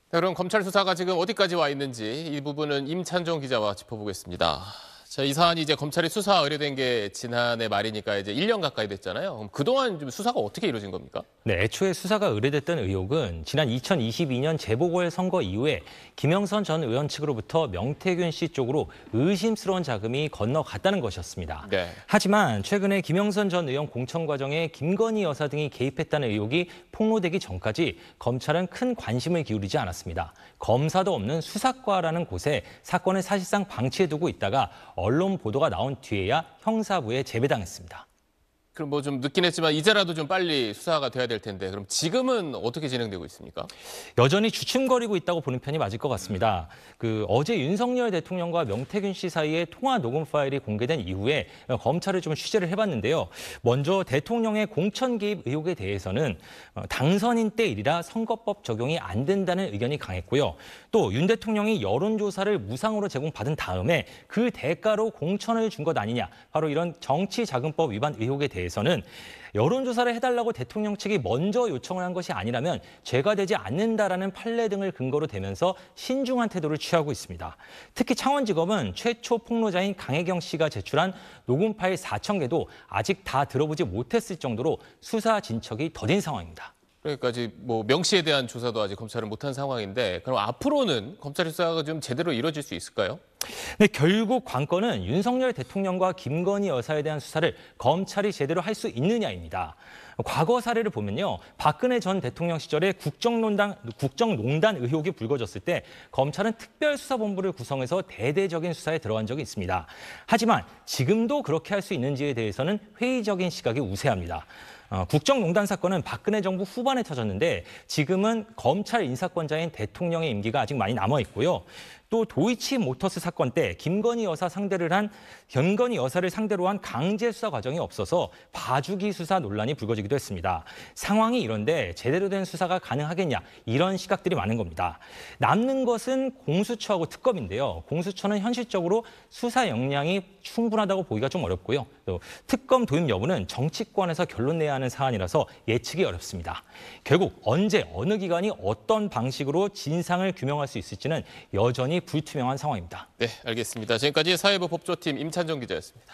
자, 그럼 검찰 수사가 지금 어디까지 와 있는지 이 부분은 임찬종 기자와 짚어보겠습니다. 자, 이 사안이 이제 검찰이 수사 의뢰된 게 지난해 말이니까 이제 1년 가까이 됐잖아요. 그럼 그동안 좀 수사가 어떻게 이루어진 겁니까? 네, 애초에 수사가 의뢰됐던 의혹은 지난 2022년 재보궐선거 이후에 김영선 전 의원 측으로부터 명태균 씨 쪽으로 의심스러운 자금이 건너갔다는 것이었습니다. 네. 하지만 최근에 김영선 전 의원 공천 과정에 김건희 여사 등이 개입했다는 의혹이 폭로되기 전까지 검찰은 큰 관심을 기울이지 않았습니다. 검사도 없는 수사과라는 곳에 사건을 사실상 방치해두고 있다가 언론 보도가 나온 뒤에야 형사부에 재배당했습니다. 그럼 뭐 좀 늦긴 했지만 이제라도 좀 빨리 수사가 돼야 될 텐데 그럼 지금은 어떻게 진행되고 있습니까? 여전히 주춤거리고 있다고 보는 편이 맞을 것 같습니다. 어제 윤석열 대통령과 명태균 씨 사이에 통화 녹음 파일이 공개된 이후에 검찰을 좀 취재를 해봤는데요. 먼저 대통령의 공천 개입 의혹에 대해서는 당선인 때 일이라 선거법 적용이 안 된다는 의견이 강했고요. 또 윤 대통령이 여론조사를 무상으로 제공받은 다음에 그 대가로 공천을 준 것 아니냐. 바로 이런 정치자금법 위반 의혹에 대해서는 여론조사를 해달라고 대통령 측이 먼저 요청을 한 것이 아니라면 죄가 되지 않는다라는 판례 등을 근거로 대면서 신중한 태도를 취하고 있습니다. 특히 창원지검은 최초 폭로자인 강혜경 씨가 제출한 녹음 파일 4,000개도 아직 다 들어보지 못했을 정도로 수사 진척이 더딘 상황입니다. 그러니까 뭐 명시에 대한 조사도 아직 검찰은 못한 상황인데 그럼 앞으로는 검찰 수사가 좀 제대로 이루어질 수 있을까요? 네, 결국 관건은 윤석열 대통령과 김건희 여사에 대한 수사를 검찰이 제대로 할 수 있느냐입니다. 과거 사례를 보면요. 박근혜 전 대통령 시절에 국정농단 의혹이 불거졌을 때 검찰은 특별수사본부를 구성해서 대대적인 수사에 들어간 적이 있습니다. 하지만 지금도 그렇게 할 수 있는지에 대해서는 회의적인 시각이 우세합니다. 국정농단 사건은 박근혜 정부 후반에 터졌는데 지금은 검찰 인사권자인 대통령의 임기가 아직 많이 남아 있고요. 또 도이치모터스 사건 때 김건희 여사를 상대로 한 강제 수사 과정이 없어서 봐주기 수사 논란이 불거지기도 했습니다. 상황이 이런데 제대로 된 수사가 가능하겠냐 이런 시각들이 많은 겁니다. 남는 것은 공수처하고 특검인데요. 공수처는 현실적으로 수사 역량이 충분하다고 보기가 좀 어렵고요. 또 특검 도입 여부는 정치권에서 결론 내야 하는 사안이라서 예측이 어렵습니다. 결국 언제 어느 기관이 어떤 방식으로 진상을 규명할 수 있을지는 여전히 불투명한 상황입니다. 네, 알겠습니다. 지금까지 사회부 법조팀 임찬종 기자였습니다.